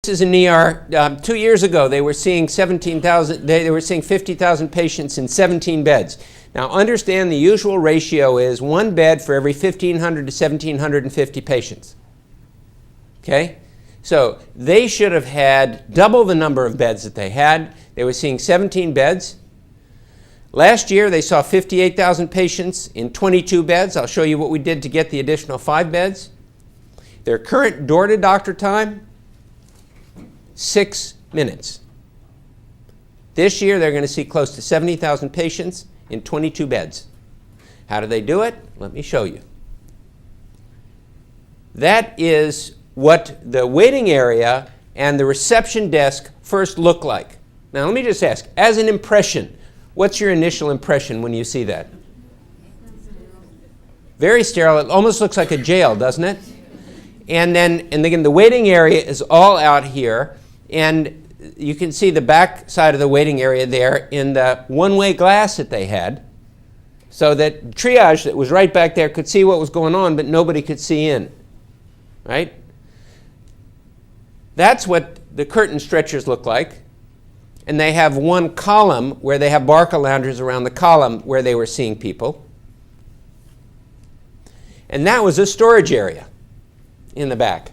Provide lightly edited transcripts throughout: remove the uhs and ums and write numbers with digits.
This is an ER. 2 years ago, they were seeing 17,000. They were seeing 50,000 patients in 17 beds. Now, understand the usual ratio is 1 bed for every 1,500 to 1,750 patients. Okay, so they should have had double the number of beds that they had. They were seeing 17 beds. Last year, they saw 58,000 patients in 22 beds. I'll show you what we did to get the additional 5 beds. Their current door-to-doctor time, 6 minutes. This year, they're going to see close to 70,000 patients in 22 beds. How do they do it? Let me show you. That is what the waiting area and the reception desk first look like. Now, let me just ask, as an impression, what's your initial impression when you see that? Very sterile. It almost looks like a jail, doesn't it? And again, the waiting area is all out here. And you can see the back side of the waiting area there in the one-way glass that they had, so that triage that was right back there could see what was going on, but nobody could see in, right? That's what the curtain stretchers look like. And they have one column where they have Barca loungers around the column where they were seeing people. And that was a storage area in the back.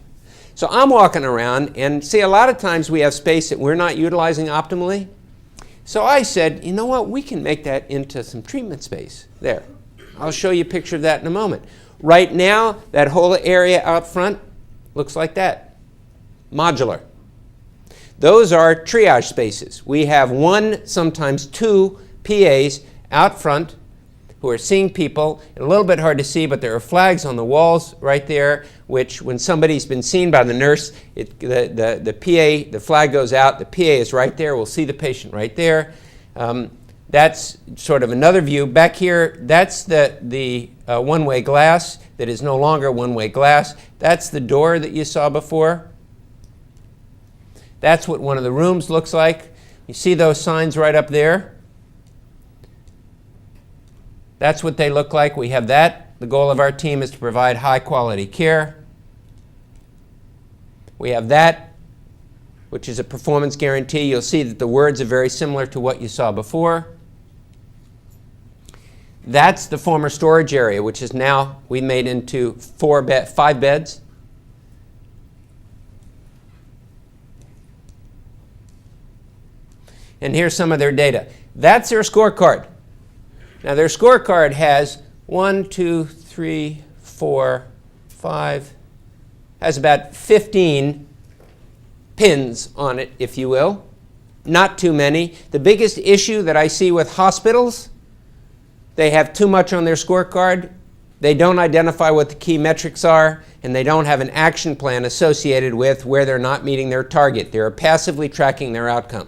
So I'm walking around, and see, a lot of times we have space that we're not utilizing optimally. So I said, you know what, we can make that into some treatment space there. I'll show you a picture of that in a moment. Right now, that whole area out front looks like that, modular. Those are triage spaces. We have 1, sometimes 2 PAs out front who are seeing people. A little bit hard to see, but there are flags on the walls right there, which when somebody's been seen by the nurse, the PA, the flag goes out, the PA is right there, we'll see the patient right there. That's sort of another view. Back here, that's the one-way glass that is no longer one-way glass. That's the door that you saw before. That's what one of the rooms looks like. You see those signs right up there? That's what they look like. We have that. The goal of our team is to provide high-quality care. We have that, which is a performance guarantee. You'll see that the words are very similar to what you saw before. That's the former storage area, which is now we made into 5 beds. And here's some of their data. That's their scorecard. Now, their scorecard has 1, 2, 3, 4, 5, has about 15 pins on it, if you will. Not too many. The biggest issue that I see with hospitals, they have too much on their scorecard. They don't identify what the key metrics are, and they don't have an action plan associated with where they're not meeting their target. They're passively tracking their outcome.